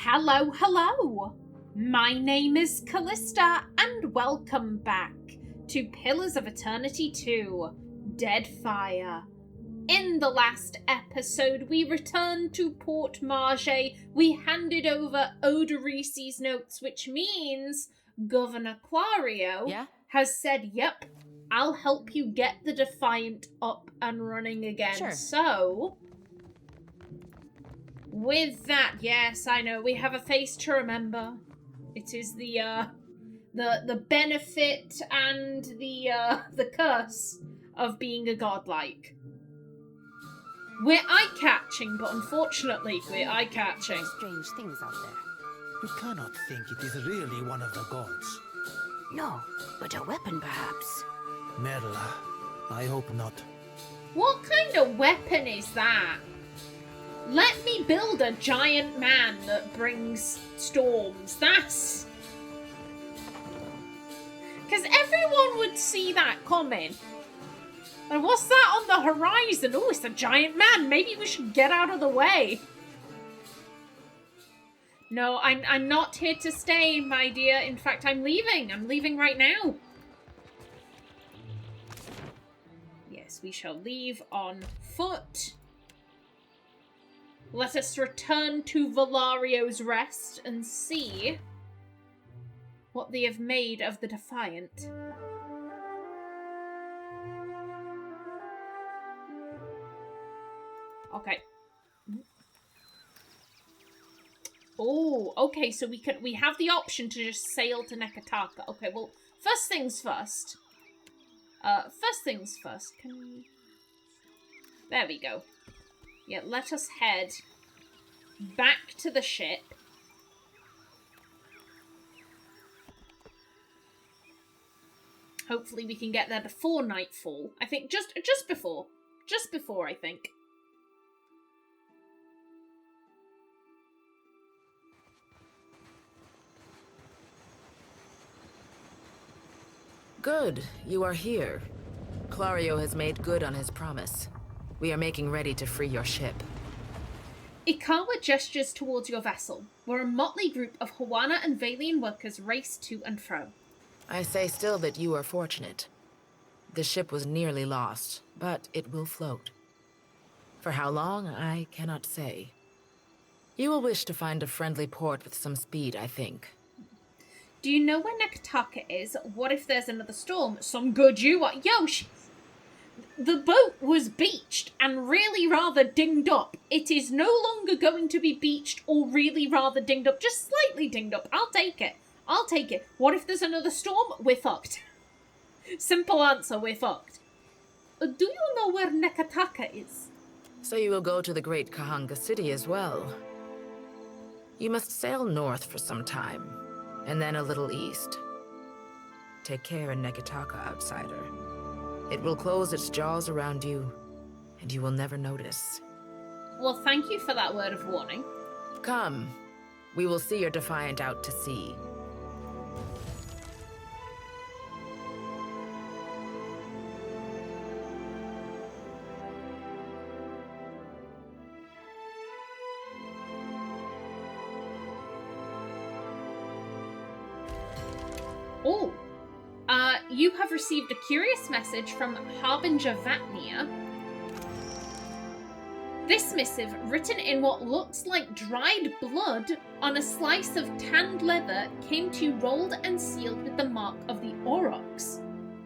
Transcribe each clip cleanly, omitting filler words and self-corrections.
Hello, hello! My name is Callista, and welcome back to Pillars of Eternity 2, Deadfire. In the last episode, we returned to Port Marge. We handed over Odorisi's notes, which means Governor Clario has said, yep, I'll help you get the Defiant up and running again. Sure. So, with that, yes, I know, we have a face to remember. It is the benefit and the curse of being a godlike. We're eye-catching, but unfortunately, we're eye-catching. Strange things out there. You cannot think it is really one of the gods. No, but a weapon perhaps. Merla, I hope not. What kind of weapon is that? Let me build a giant man that brings storms. That's... because everyone would see that coming. And what's that on the horizon? Oh, it's a giant man. Maybe we should get out of the way. No, I'm not here to stay, my dear. In fact, I'm leaving. I'm leaving right now. Yes, we shall leave on foot. Let us return to Valario's Rest and see what they have made of the Defiant. Okay. Oh, okay, so we have the option to just sail to Nekataka. Okay, well, first things first. Can we... There we go. Yeah, let us head back to the ship. Hopefully we can get there before nightfall. I think just before. Just before, I think. Good, you are here. Clario has made good on his promise. We are making ready to free your ship. Ikawa gestures towards your vessel, where a motley group of Hawana and Valian workers race to and fro. I say still that you are fortunate. The ship was nearly lost, but it will float. For how long, I cannot say. You will wish to find a friendly port with some speed, I think. Do you know where Nekataka is? What if there's another storm? Some good you are. Yo, the boat was beached and really rather dinged up. It is no longer going to be beached or really rather dinged up. Just slightly dinged up. I'll take it. I'll take it. What if there's another storm? We're fucked. Simple answer, we're fucked. Do you know where Nekataka is? So you will go to the great Kahanga city as well. You must sail north for some time, and then a little east. Take care in Nekataka, outsider. It will close its jaws around you, and you will never notice. Well, thank you for that word of warning. Come, we will see your Defiant out to sea. Oh, you have received a curious message from Harbinger Vatnia. This missive, written in what looks like dried blood on a slice of tanned leather, came to you rolled and sealed with the mark of the Aurochs.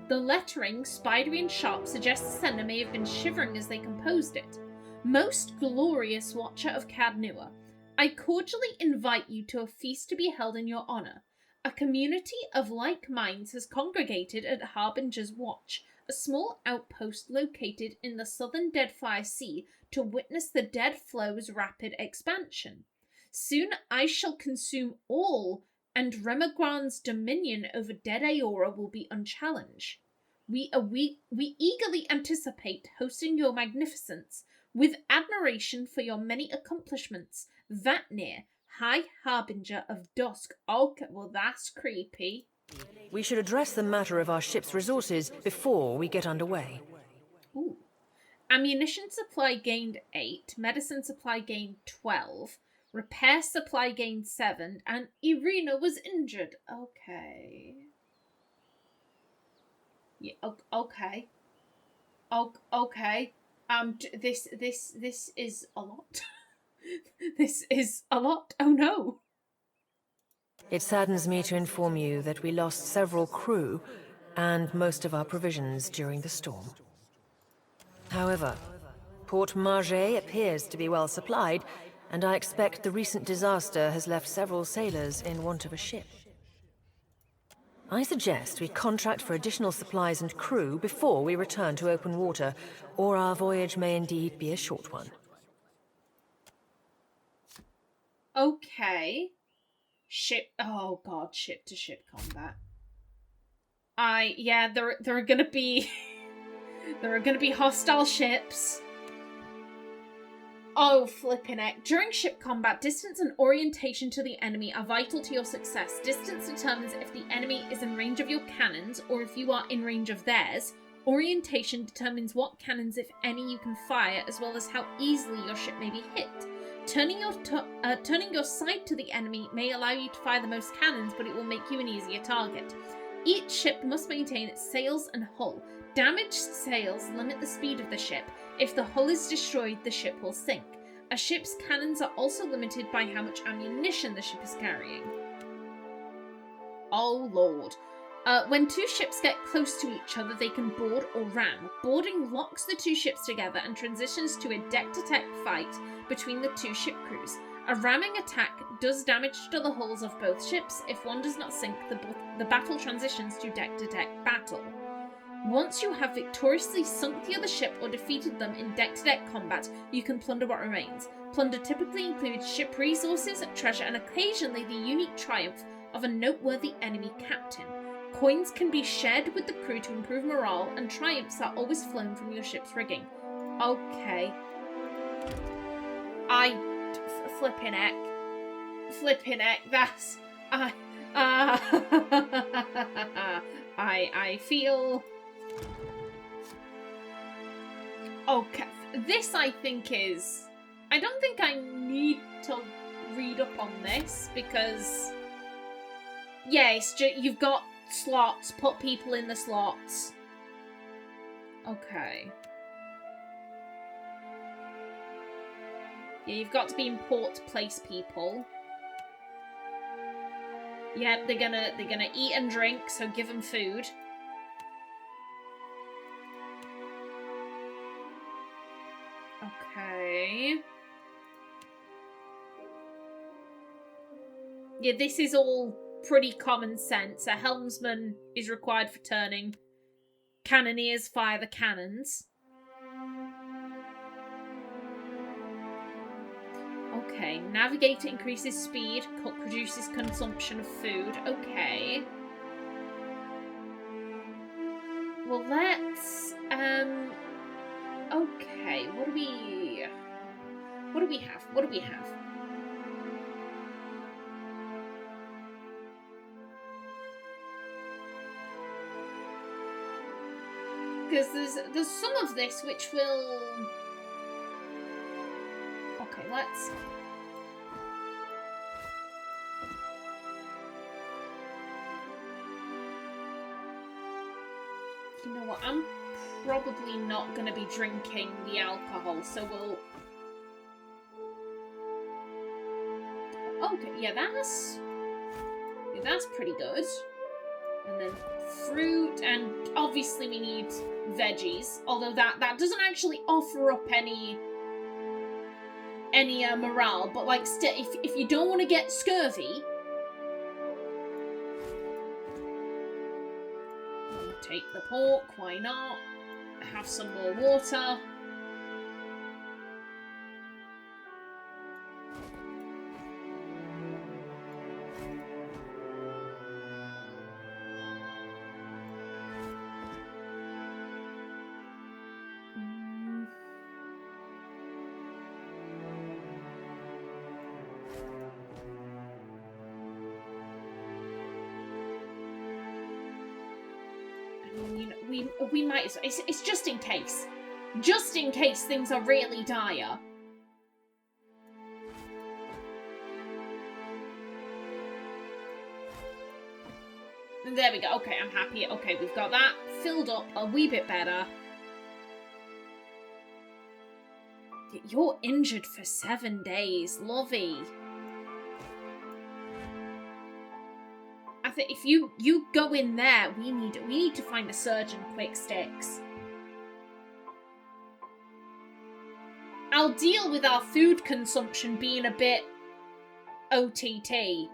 The lettering, spidery and sharp, suggests the sender may have been shivering as they composed it. Most glorious Watcher of Cadnua, I cordially invite you to a feast to be held in your honor. A community of like minds has congregated at Harbinger's Watch, a small outpost located in the southern Deadfire Sea, to witness the Dead Flow's rapid expansion. Soon I shall consume all, and Remagran's dominion over Dead Aora will be unchallenged. We eagerly anticipate hosting your magnificence, with admiration for your many accomplishments. Vatnir, High Harbinger of Dusk. Okay, well that's creepy. We should address the matter of our ship's resources before we get underway. Ooh. Ammunition supply gained 8, medicine supply gained 12, Repair supply gained 7, and Irina was injured. Okay. Yeah, okay. Okay. This is a lot. This is a lot. Oh no. It saddens me to inform you that we lost several crew and most of our provisions during the storm. However, Port Margé appears to be well supplied, and I expect the recent disaster has left several sailors in want of a ship. I suggest we contract for additional supplies and crew before we return to open water, or our voyage may indeed be a short one. Okay. Oh god, ship to ship combat. Yeah, there are gonna be there are gonna be hostile ships. Oh, flippin' heck. During ship combat, distance and orientation to the enemy are vital to your success. Distance determines if the enemy is in range of your cannons, or if you are in range of theirs. Orientation determines what cannons, if any, you can fire, as well as how easily your ship may be hit. Turning your side to the enemy may allow you to fire the most cannons, but it will make you an easier target. Each ship must maintain its sails and hull. Damaged sails limit the speed of the ship. If the hull is destroyed, the ship will sink. A ship's cannons are also limited by how much ammunition the ship is carrying. Oh lord. When two ships get close to each other, they can board or ram. Boarding locks the two ships together and transitions to a deck-to-deck fight between the two ship crews. A ramming attack does damage to the hulls of both ships. If one does not sink, the battle transitions to deck-to-deck battle. Once you have victoriously sunk the other ship or defeated them in deck-to-deck combat, you can plunder what remains. Plunder typically includes ship resources, treasure, and occasionally the unique triumph of a noteworthy enemy captain. Coins can be shared with the crew to improve morale, and triumphs are always flown from your ship's rigging. Okay. Flippin' heck. Flippin' heck, that's... I feel... Okay, this I think is... I don't think I need to read up on this, because... Yeah, it's just, you've got slots, put people in the slots. Okay. Yeah, you've got to be in port to place people. Yeah, they're gonna eat and drink, so give them food. Okay. Yeah, this is all pretty common sense. A helmsman is required for turning. Cannoneers fire the cannons. Okay, navigator increases speed, cook reduces consumption of food. Okay. Well, let's, okay, what do we have? What do we have? Because there's some of this which will... Okay, let's... You know what, I'm probably not going to be drinking the alcohol, so we'll... Okay, yeah, that's pretty good. And then fruit, and obviously we need veggies, although that doesn't actually offer up any morale, but like still, if you don't want to get scurvy, take the pork, why not? Have some more water. We might as well. It's just in case. Just in case things are really dire. There we go. Okay, I'm happy. Okay, we've got that filled up a wee bit better. You're injured for 7 days, Lovey. I think if you go in there, we need to find a surgeon quick, Sticks. I'll deal with our food consumption being a bit OTT.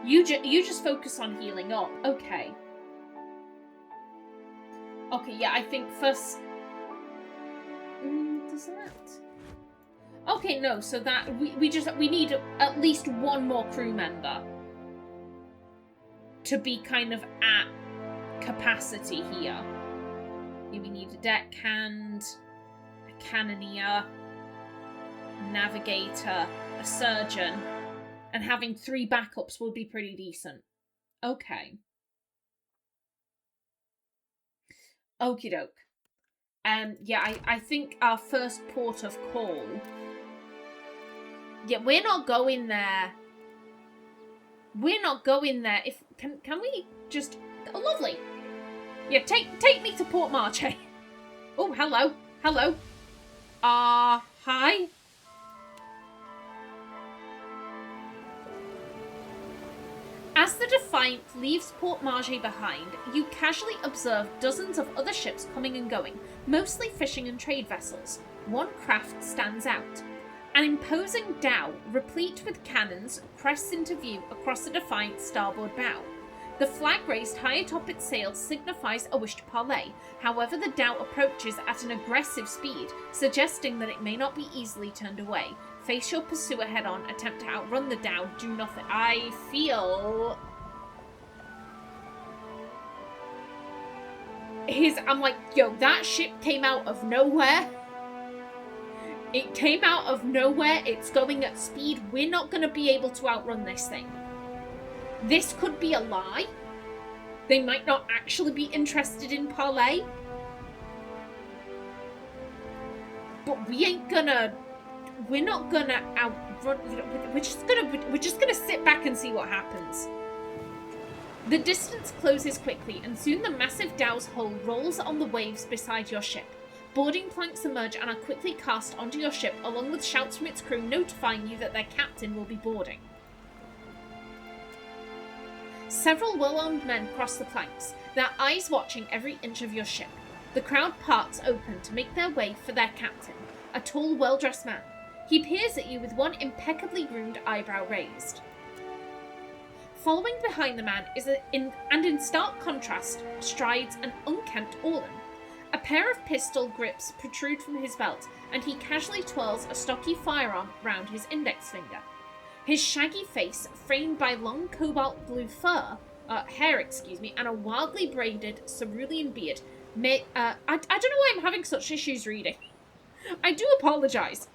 You just focus on healing up. Okay. Okay, yeah, I think first... does that... Okay, no, so that... We need at least one more crew member to be kind of at capacity here. We need a deckhand, a cannoneer, a navigator, a surgeon, and having 3 backups would be pretty decent. Okay. Okie doke. Yeah, I think our first port of call... Yeah, we're not going there. We're not going there. If can we just... Oh, lovely. Yeah, take me to Port Marche. Oh, hello. Hello. Hi. As the Defiant leaves Port Marche behind, you casually observe dozens of other ships coming and going, mostly fishing and trade vessels. One craft stands out. An imposing dhow, replete with cannons, crests into view across the Defiant's starboard bow. The flag raised high atop its sails signifies a wish to parley. However, the dhow approaches at an aggressive speed, suggesting that it may not be easily turned away. Face your pursuer head-on, attempt to outrun the dhow, do nothing. I feel... I'm like, yo, that ship came out of nowhere. It came out of nowhere, it's going at speed, we're not going to be able to outrun this thing. This could be a lie. They might not actually be interested in parlay. But we ain't gonna... We're not gonna outrun... We're just gonna sit back and see what happens. The distance closes quickly, and soon the massive dhow's hull rolls on the waves beside your ship. Boarding planks emerge and are quickly cast onto your ship, along with shouts from its crew notifying you that their captain will be boarding. Several well-armed men cross the planks, their eyes watching every inch of your ship. The crowd parts open to make their way for their captain, a tall, well-dressed man. He peers at you with one impeccably groomed eyebrow raised. Following behind the man is in stark contrast strides an unkempt Orlan. A pair of pistol grips protrude from his belt, and he casually twirls a stocky firearm round his index finger. His shaggy face, framed by long cobalt blue hair, and a wildly braided cerulean beard, I don't know why I'm having such issues reading. I do apologise.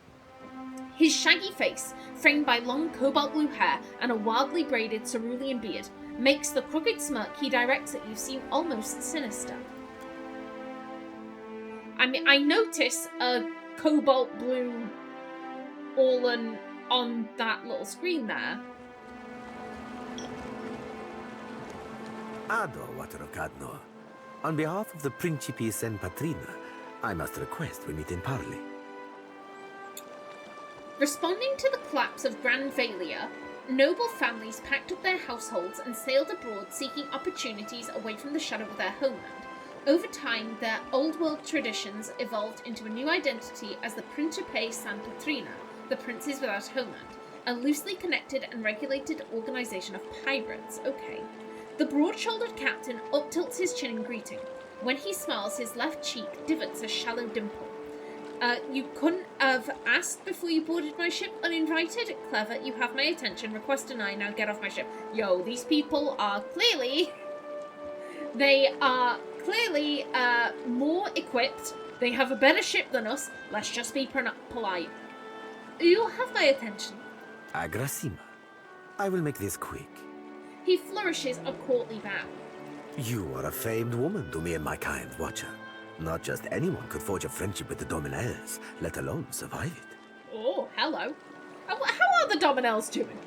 His shaggy face, framed by long cobalt blue hair and a wildly braided cerulean beard, makes the crooked smirk he directs at you seem almost sinister. I mean, I notice a cobalt blue Orlan on that little screen there. Ado, Waterocadno. On behalf of the Principes and Patrina, I must request we meet in parley. Responding to the collapse of Grand Valia, noble families packed up their households and sailed abroad seeking opportunities away from the shadow of their homeland. Over time, their old-world traditions evolved into a new identity as the Principes San Patrina, the Princes Without Homeland, a loosely connected and regulated organisation of pirates. Okay. The broad-shouldered captain uptilts his chin in greeting. When he smiles, his left cheek divots a shallow dimple. You couldn't have asked before you boarded my ship uninvited? Clever, you have my attention. Request denied, now get off my ship. Yo, these people are clearly... They are clearly more equipped. They have a better ship than us. Let's just be polite. You have my attention. Agrasima. I will make this quick. He flourishes a courtly bow. You are a famed woman to me and my kind, Watcher. Not just anyone could forge a friendship with the Dominels, let alone survive it. Oh, hello. How are the Dominels doing?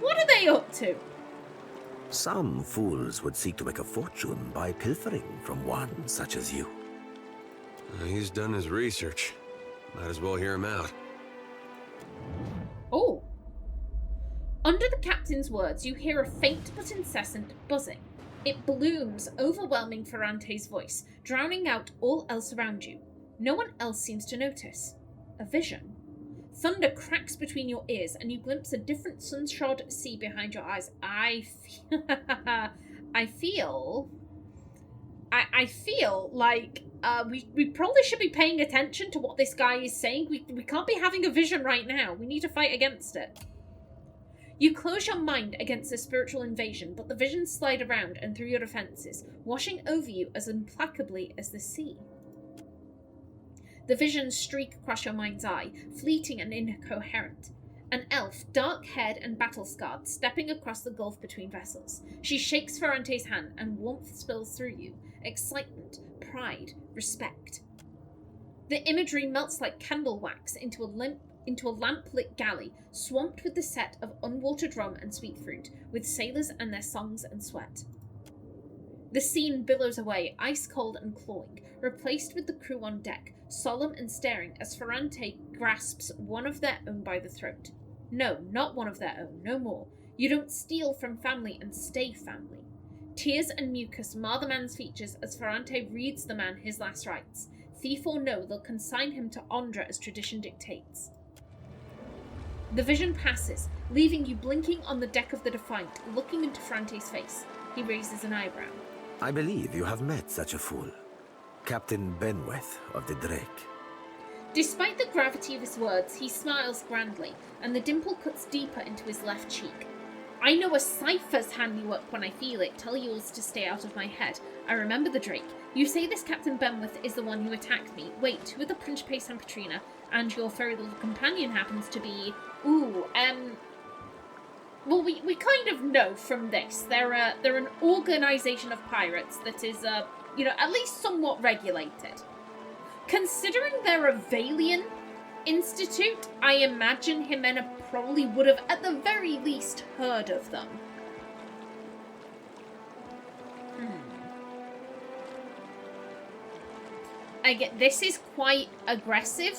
What are they up to? Some fools would seek to make a fortune by pilfering from one such as you. He's done his research. Might as well hear him out. Oh. Under the captain's words, you hear a faint but incessant buzzing. It blooms, overwhelming Ferrante's voice, drowning out all else around you. No one else seems to notice. A vision. Thunder cracks between your ears, and you glimpse a different sunshod sea behind your eyes. I feel like we probably should be paying attention to what this guy is saying. We can't be having a vision right now. We need to fight against it. You close your mind against the spiritual invasion, but the visions slide around and through your defenses, washing over you as implacably as the sea. The visions streak across your mind's eye, fleeting and incoherent. An elf, dark-haired and battle-scarred, stepping across the gulf between vessels. She shakes Ferrante's hand, and warmth spills through you. Excitement, pride, respect. The imagery melts like candle wax into a lamp-lit galley, swamped with the scent of unwatered rum and sweet fruit, with sailors and their songs and sweat. The scene billows away, ice-cold and clawing, replaced with the crew on deck, solemn and staring as Ferrante grasps one of their own by the throat. No, not one of their own, no more. You don't steal from family and stay family. Tears and mucus mar the man's features as Ferrante reads the man his last rites. Thief or no, they'll consign him to Andra as tradition dictates. The vision passes, leaving you blinking on the deck of the Defiant, looking into Ferrante's face. He raises an eyebrow. I believe you have met such a fool. Captain Benweth of the Drake. Despite the gravity of his words, he smiles grandly, and the dimple cuts deeper into his left cheek. I know a cipher's handiwork when I feel it. Tell yours to stay out of my head. I remember the Drake. You say this Captain Benweth is the one who attacked me. Wait, who are the Principe Sampetrina? And your furry little companion happens to be... Well, we kind of know from this. They're an organisation of pirates that is, at least somewhat regulated. Considering they're a Valian institute, I imagine Ximena probably would have, at the very least, heard of them. This is quite aggressive,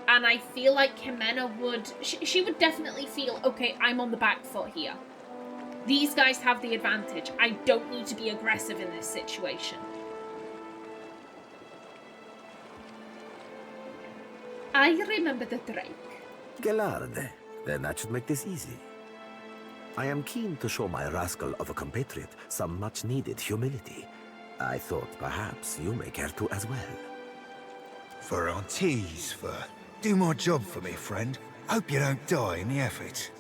and I feel like Ximena would... She would definitely feel, okay, I'm on the back foot here. These guys have the advantage. I don't need to be aggressive in this situation. I remember the Drake. Gelarde. Then that should make this easy. I am keen to show my rascal of a compatriot some much-needed humility. I thought perhaps you may care to as well. Ferrante's fur. Do my job for me, friend. Hope you don't die in the effort.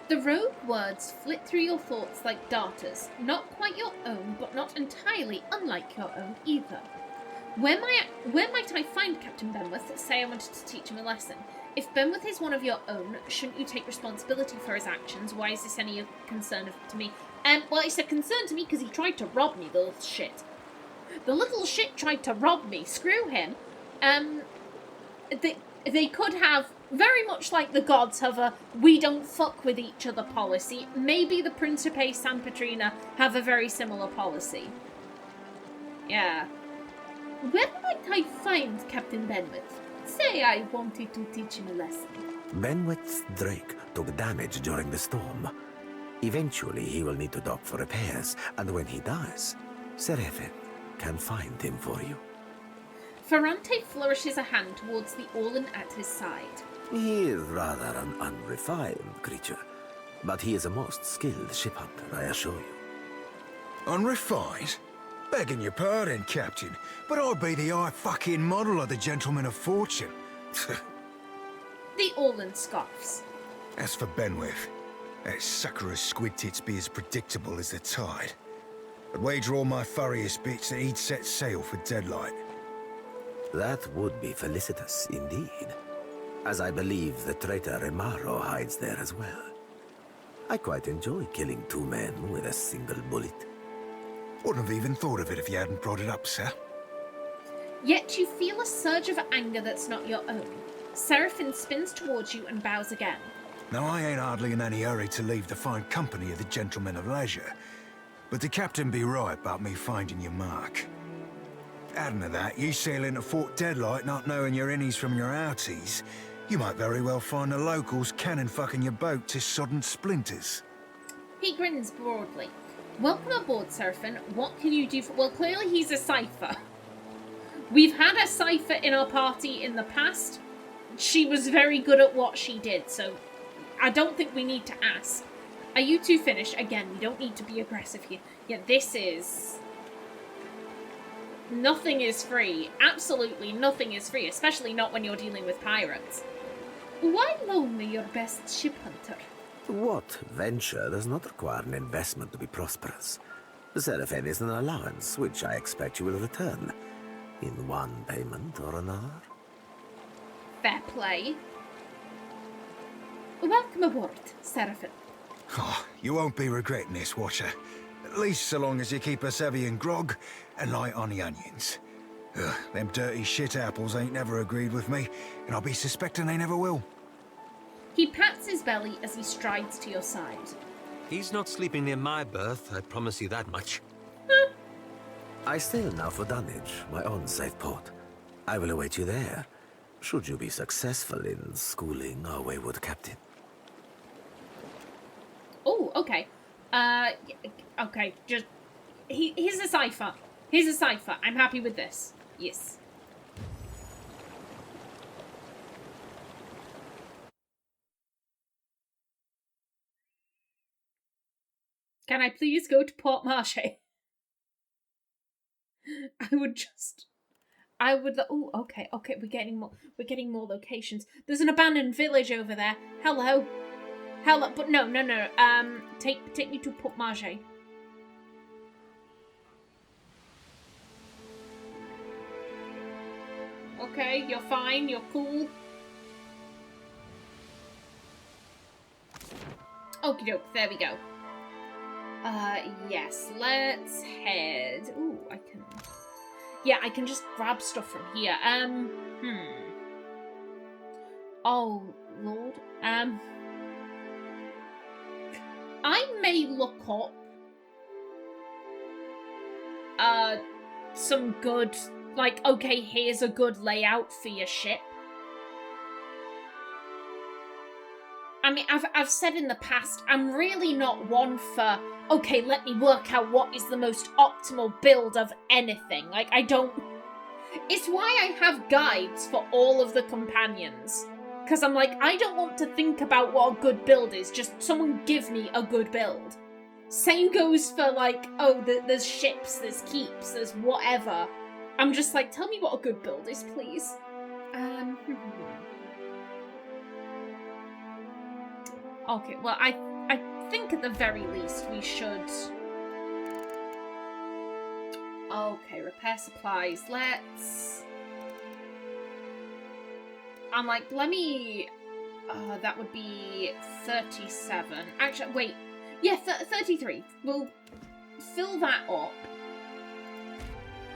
The rogue words flit through your thoughts like darters, not quite your own, but not entirely unlike your own either. Where might I find Captain Benweth? Say I wanted to teach him a lesson. If Benweth is one of your own, shouldn't you take responsibility for his actions? Why is this any concern to me? Well, it's a concern to me because he tried to rob me, the little shit. The little shit tried to rob me. Screw him. They could have, very much like the gods have a we don't fuck with each other policy. Maybe the Principe Sampetrina have a very similar policy. Yeah. Where might I find Captain Benweth? Say I wanted to teach him a lesson. Benweth's Drake took damage during the storm. Eventually he will need to dock for repairs, and when he does, Serafen can find him for you. Ferrante flourishes a hand towards the Orlan at his side. He is rather an unrefined creature, but he is a most skilled ship hunter, I assure you. Unrefined? Begging your pardon, Captain, but I'd be the high fucking model of the gentleman of fortune. The Orlan scoffs. As for Benweth, that sucker of squid tits be as predictable as the tide. I'd wager all my furriest bits that he'd set sail for Deadlight. That would be felicitous indeed, as I believe the traitor Remaro hides there as well. I quite enjoy killing two men with a single bullet. Wouldn't have even thought of it if you hadn't brought it up, sir. Yet you feel a surge of anger that's not your own. Serafen spins towards you and bows again. Now, I ain't hardly in any hurry to leave the fine company of the gentlemen of leisure, but the captain be right about me finding your mark. Adding to that, you sail into Fort Deadlight not knowing your innies from your outies, you might very well find the locals cannon fucking your boat to sodden splinters. He grins broadly. Welcome aboard, Serafen. What can you do for... Well, clearly he's a cipher. We've had a cipher in our party in the past. She was very good at what she did, so I don't think we need to ask. Are you two finished? Again, we don't need to be aggressive here. Yeah, this is... Nothing is free. Absolutely nothing is free, especially not when you're dealing with pirates. Why loan me your best ship hunter? What venture does not require an investment to be prosperous? The Serafen is an allowance, which I expect you will return. In one payment or another? Fair play. Welcome aboard, Serafen. Oh, you won't be regretting this, Watcher. At least so long as you keep us heavy in grog and light on the onions. Ugh, them dirty shit apples ain't never agreed with me, and I'll be suspecting they never will. He pats his belly as he strides to your side. He's not sleeping near my berth, I promise you that much. I sail now for Dunwich, my own safe port. I will await you there, should you be successful in schooling our wayward captain. Oh, okay. Okay, just... Here's a cipher. Here's a cipher. I'm happy with this. Yes. Can I please go to Port Marche? Oh, okay, we're getting more locations. There's an abandoned village over there. Hello, but no. Take me to Port Marche. Okay, you're fine. You're cool. Okie doke. There we go. Yes, let's head... Ooh, I can... Yeah, I can just grab stuff from here. Oh, Lord. I may look up... some good... Like, okay, here's a good layout for your ship. I mean, I've said in the past, I'm really not one for, okay, let me work out what is the most optimal build of anything. Like, I don't... It's why I have guides for all of the companions. Because I'm like, I don't want to think about what a good build is, just someone give me a good build. Same goes for, like, oh, there's ships, there's keeps, there's whatever. I'm just like, tell me what a good build is, please. Okay, well, I think at the very least we should... Okay, repair supplies. Let's... I'm like, let me... that would be 37. Actually, wait. Yeah, 33. We'll fill that up.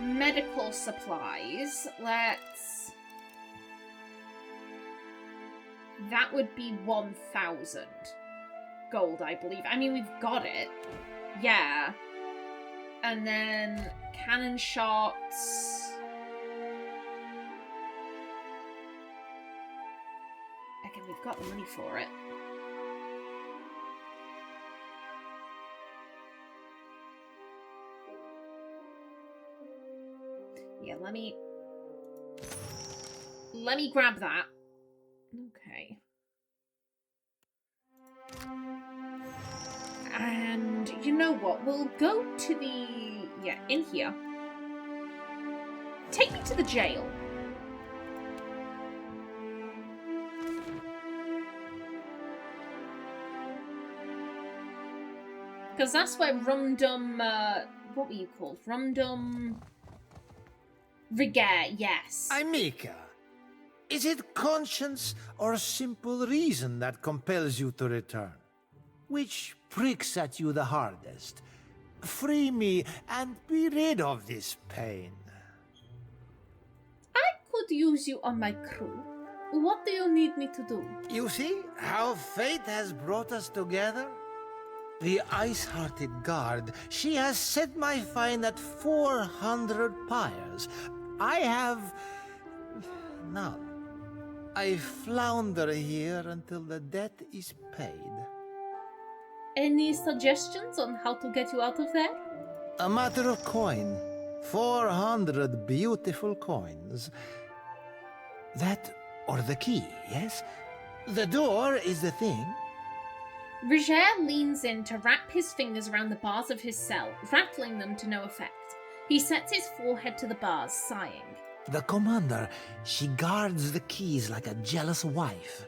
Medical supplies. Let's... That would be 1,000 gold, I believe. I mean, we've got it. Yeah. And then cannon shots. Again, we've got the money for it. Yeah, let me grab that. Okay. And you know what? We'll go to the... Yeah, in here. Take me to the jail. Because that's where Rumdum... what were you called? Rumdum... Rigare, yes. Amica, is it conscience or simple reason that compels you to return? Which pricks at you the hardest? Free me and be rid of this pain. I could use you on my crew. what do you need me to do? You see how fate has brought us together? The ice-hearted guard, she has set my fine at 400 pyres. I have none. I flounder here until the debt is paid. Any suggestions on how to get you out of there? A matter of coin. 400 beautiful coins. That or the key, yes? The door is the thing. Roger leans in to wrap his fingers around the bars of his cell, rattling them to no effect. He sets his forehead to the bars, sighing. The commander, she guards the keys like a jealous wife.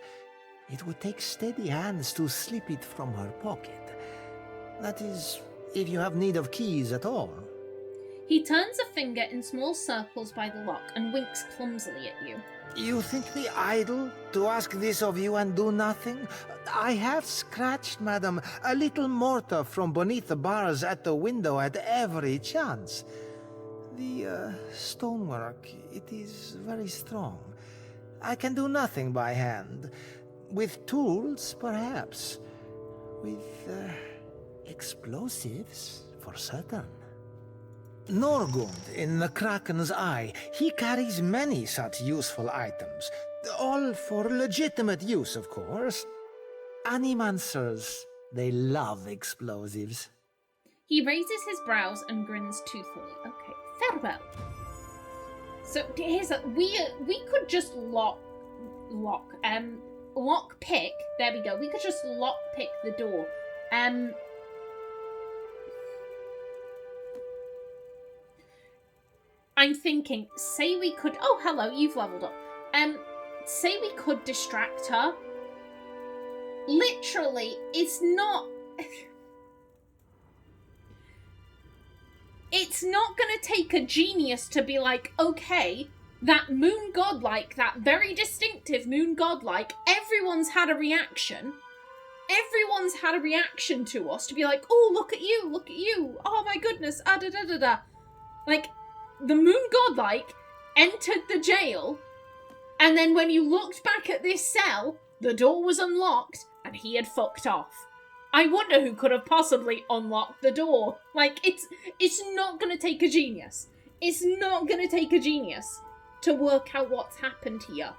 It would take steady hands to slip it from her pocket. That is, if you have need of keys at all. He turns a finger in small circles by the lock and winks clumsily at you. You think me idle to ask this of you and do nothing? I have scratched, madam, a little mortar from beneath the bars at the window at every chance. The stonework, it is very strong. I can do nothing by hand. With tools, perhaps. With explosives, for certain. Norgund in the Kraken's Eye, he carries many such useful items. All for legitimate use, of course. Animancers, they love explosives. He raises his brows and grins toothily. Okay, farewell. So here's a we could just lock pick. There we go. We could just lock pick the door. I'm thinking, say we could... Oh, hello, you've leveled up. Say we could distract her. Literally, it's not... It's not gonna take a genius to be like, okay, that moon godlike, that very distinctive moon godlike, everyone's had a reaction. Everyone's had a reaction to us to be like, oh, look at you, oh my goodness, da-da-da-da-da. Like... The moon godlike entered the jail, and then when you looked back at this cell, the door was unlocked, and he had fucked off. I wonder who could have possibly unlocked the door. Like, it's not gonna take a genius. It's not gonna take a genius to work out what's happened here.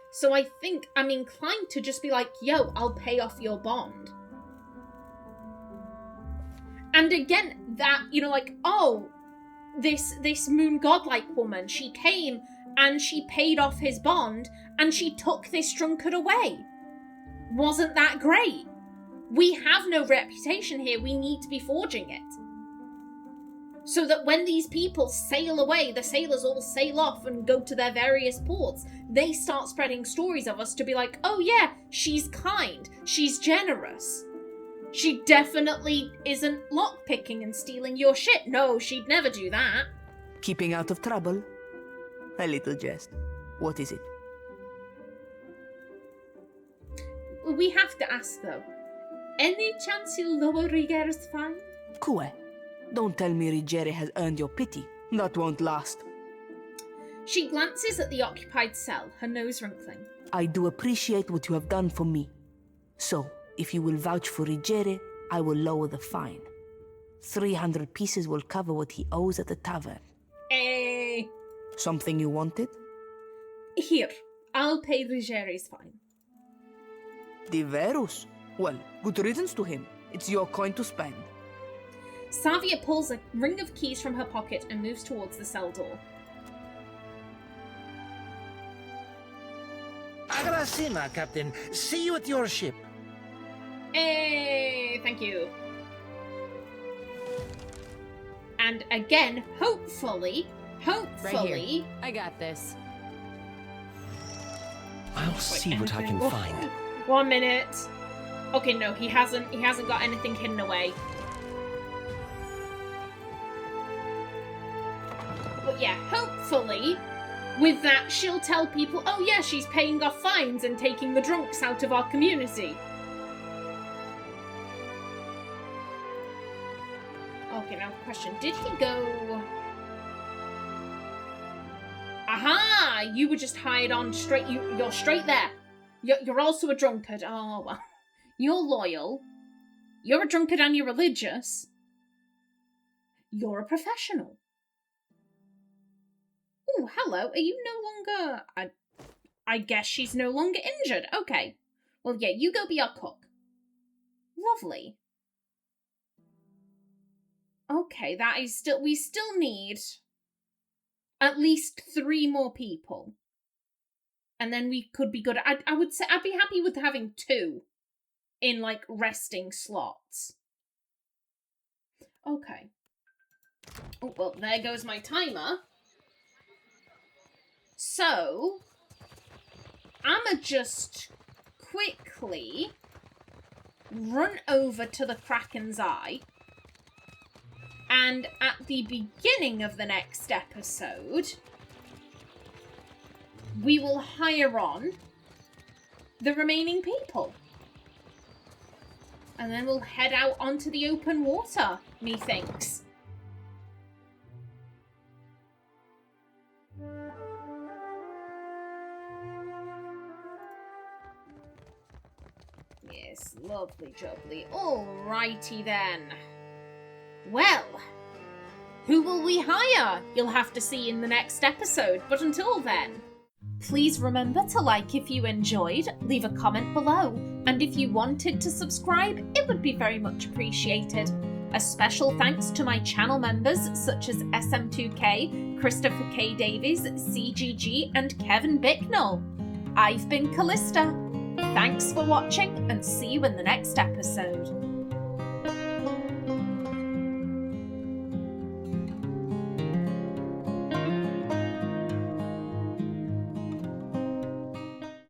So I think I'm inclined to just be like, yo, I'll pay off your bond. And again, that, you know, like, oh, this moon godlike woman, she came and she paid off his bond and she took this drunkard away. Wasn't that great? We have no reputation here. We need to be forging it. So that when these people sail away, the sailors all sail off and go to their various ports, they start spreading stories of us to be like, oh yeah, she's kind, she's generous. She definitely isn't lockpicking and stealing your shit. No, she'd never do that. Keeping out of trouble? A little jest. What is it? We have to ask, though. Any chance you'll lower Riger's fine? Kue, don't tell me Rigere has earned your pity. That won't last. She glances at the occupied cell, her nose wrinkling. I do appreciate what you have done for me. So, if you will vouch for Rigere, I will lower the fine. 300 pieces will cover what he owes at the tavern. Something you wanted? Here, I'll pay Rigere's fine. Diverus? Well, good riddance to him. It's your coin to spend. Savia pulls a ring of keys from her pocket and moves towards the cell door. Agrasima, Captain. See you at your ship. Hey, thank you. And again, hopefully, Right here. I got this. I'll see what I can find. 1 minute. Okay, no, he hasn't got anything hidden away. But yeah, hopefully, with that, she'll tell people, oh yeah, she's paying off fines and taking the drunks out of our community. Okay, now question. Did he go... Aha! You were just hired on straight. You're straight there. You're also a drunkard. Oh, well. You're loyal. You're a drunkard and you're religious. You're a professional. Oh, hello. Are you no longer... I guess she's no longer injured. Okay. Well, yeah, you go be our cook. Lovely. Okay, that is still... We still need at least 3 more people. And then we could be good. I would say I'd be happy with having 2 in, like, resting slots. Okay. Oh, well, there goes my timer. So, I'ma just quickly run over to the Kraken's Eye. And at the beginning of the next episode, we will hire on the remaining people. And then we'll head out onto the open water, methinks. Yes, lovely jubbly. Alrighty then. Well, who will we hire? You'll have to see in the next episode, but until then, please remember to like if you enjoyed, leave a comment below, and if you wanted to subscribe, it would be very much appreciated. A special thanks to my channel members such as SM2K, Christopher K. Davies, CGG, and Kevin Bicknell. I've been Callista. Thanks for watching, and see you in the next episode.